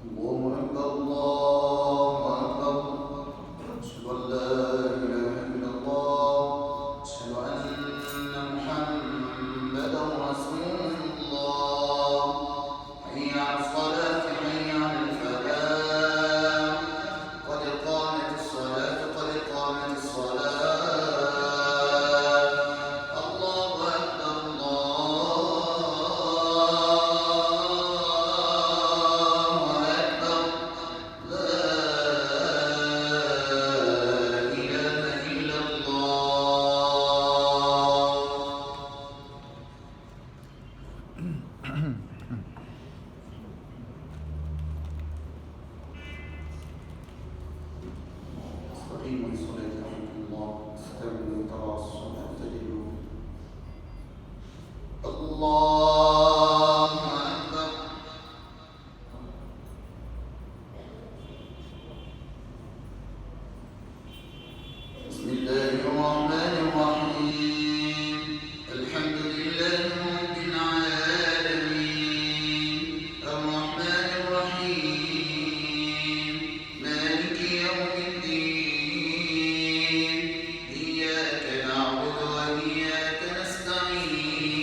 الله أكبر الله أكبر. أشهد أن لا إله إلا الله. أشهد أن محمدا رسول الله. حي على الصلاة حي على الفلاح. قد قامت الصلاة قد قامت الصلاة. الله أكبر الله أكبر. لا إله إلا الله. استقيموا للصلاة رحمكم الله. استووا تراصوا اعتدلوا. الله أكبر. بسم الله الرحمن الرحيم. الحمد لله رب العالمين. الرحمن الرحيم. مالك يوم الدين. إياك نعبد وإياك نستعين.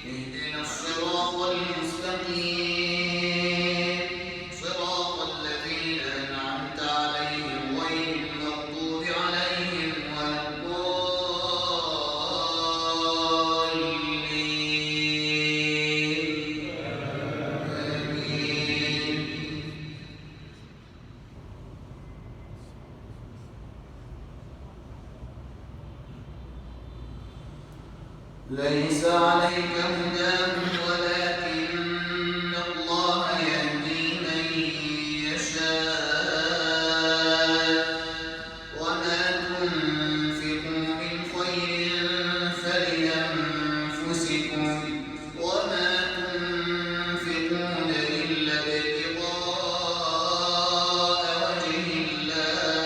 اهدنا الصراط المستقيم. صراط الذين أنعمت عليهم غير المغضوب عليهم ولا الضالين. آمين. ليس عليك هداهم ولكن الله يهدي من يشاء. وما تنفقوا من خير فلأنفسكم وما تنفقون إلا ابتغاء وجه الله.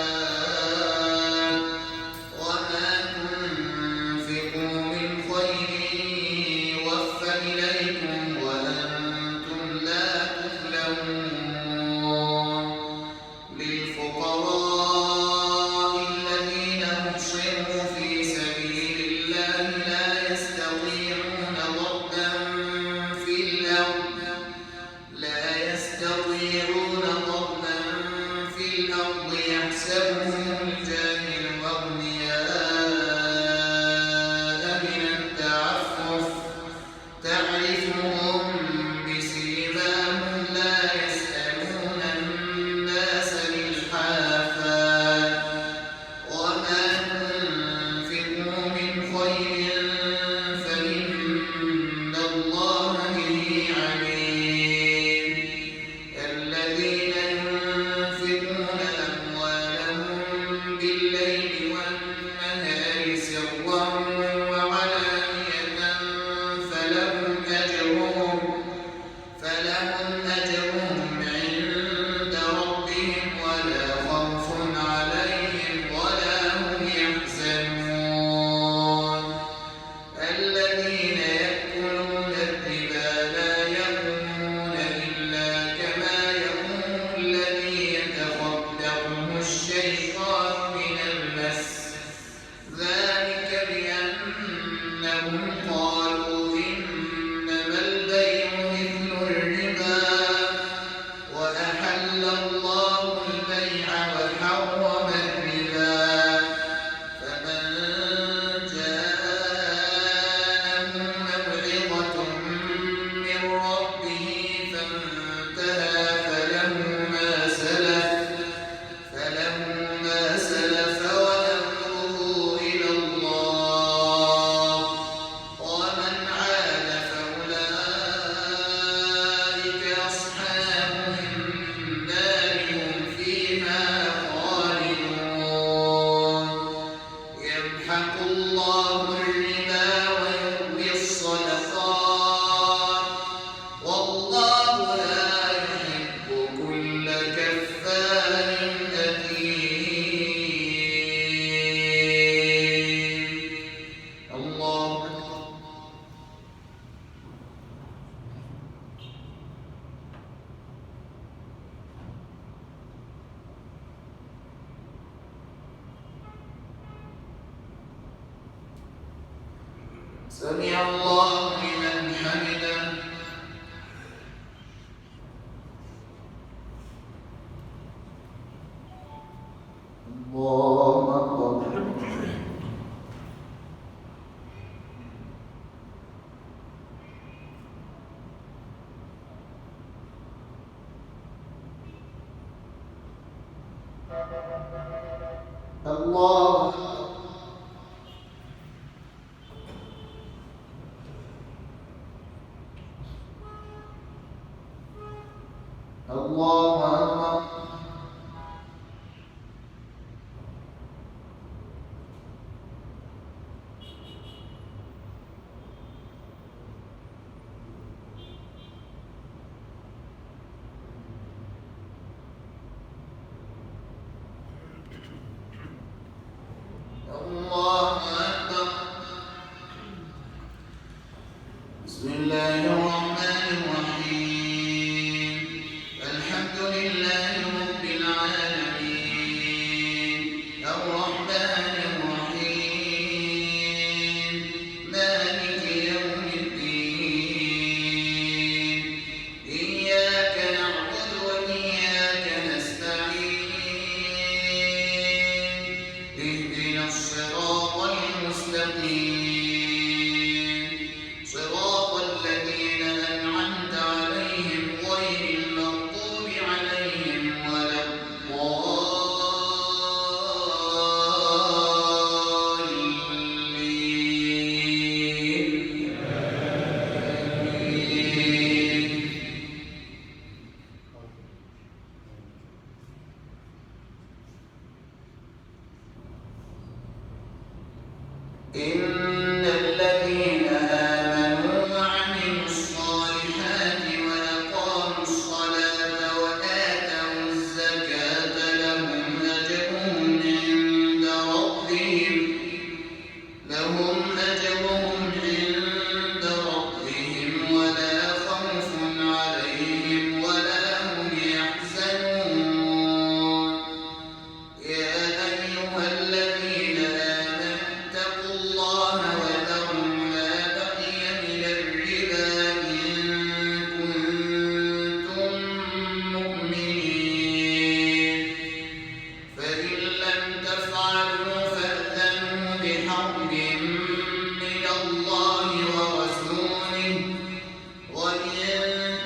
وما تنفقوا من خير يوفى إليكم وأنتم لا تظلمون. للفقراء الذين أحصروا في سبيل الله لا يستطيعون ضربا في الأرض يحسبهم الجاهل أغنياء من التعفف. تعرفهم بسيماهم لا يسألون الناس إلحافا. وما تنفقوا من خير فإن الله به عليم. الذين ينفقون أموالهم بالليل والنهار سرا وعلانية فلهم أجرهم عند ربهم ولا خوف عليهم ولا هم يحزنون. الذين يأكلون الربا لا يقومون إلا كما يقوم الذي يتخبطه الشيطان من المس. ذلك بأنهم قالوا إنما البيع مثل الربا وأحل الله البيع وحرم الربا. فمن جاءه موعظة من ربه فانتهى فله ما سلف وأمره إلى الله. ومن عاد فأولئك أصحاب النار هم فيها خالدون. يمحق الله الربا ويربي الصدقات والله لا يحب كل كفار أثيم. الله أكبر. سمع الله لمن حمده. الله أكبر. الله الله أكبر. الله أكبر. بسم الله الرحمن الرحيم. الحمد لله رب العالمين الرحمن الرحيم مالك يوم الدين إياك نعبد وإياك نستعين اهدنا الصراط المستقيم صراط الذين أنعمت عليهم غير المغضوب عليهم ولا الضالين. إن الذين آمنوا وعملوا الصالحات وأقاموا الصلاة وآتوا الزكاة لهم أجرهم عند ربهم ولا خوف عليهم ولا هم يحزنون. يا أيها الذين آمنوا اتقوا الله وذروا ما بقي من الربا إن كنتم مؤمنين فإن لم تفعلوا فأذنوا بحرب من الله ورسوله وإن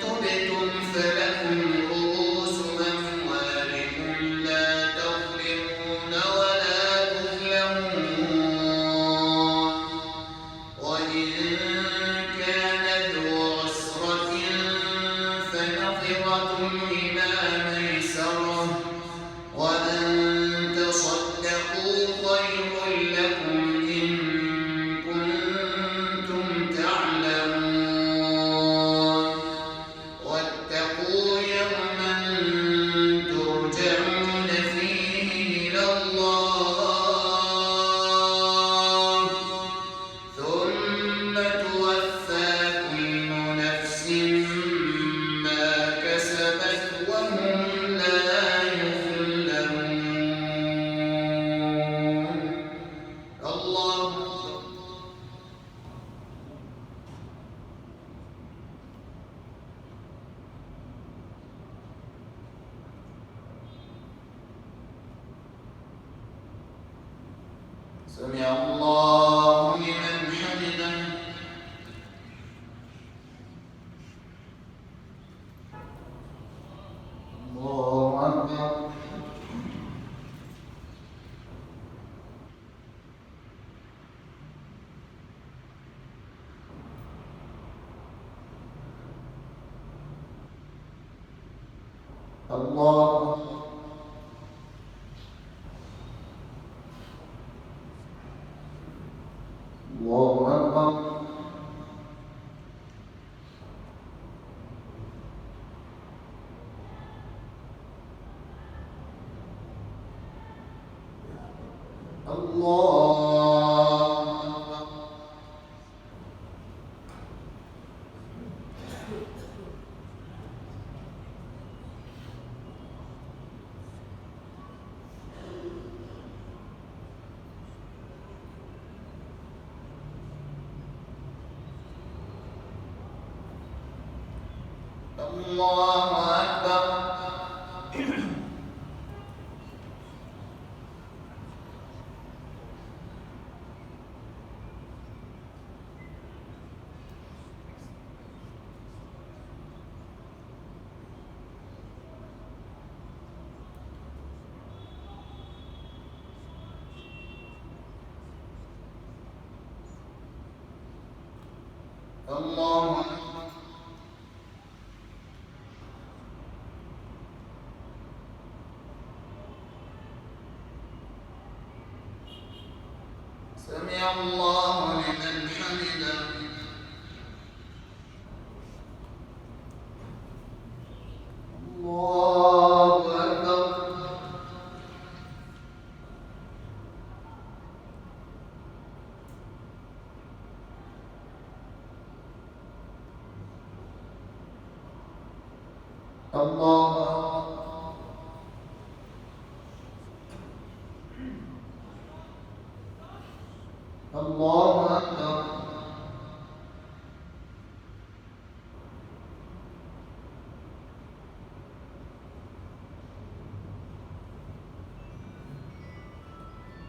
تبتم فلكم رؤوس أموالكم لا تظلمون ولا تظلمون. وإن كان ذو عسرة فنظرة إلى ميسرة وأن تصدقوا خير لكم إن كنتم تعلمون. واتقوا يوما ترجعون فيه إلى الله ثم توفى كل نفس ما كسبت وهم لا يظلمون. الله سمع الله لمن حمده. الله أكبر. الله الله أكبر. الله الله أكبر. الله أكبر. سمع الله لمن حمده. الله أكبر. الله أكبر. الله أكبر.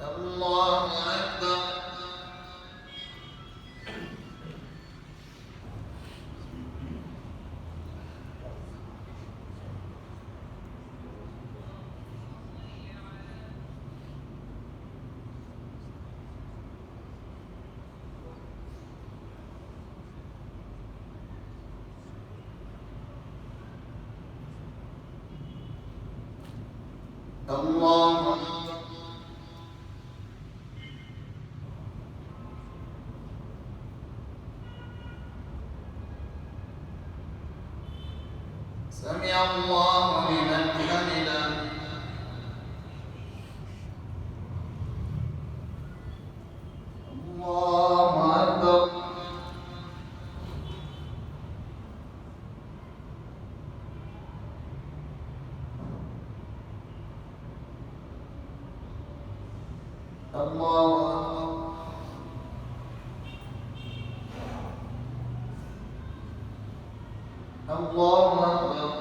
الله أكبر. الله أكبر. سمع الله لمن حمده. الله أكبر. الله أكبر. الله أكبر.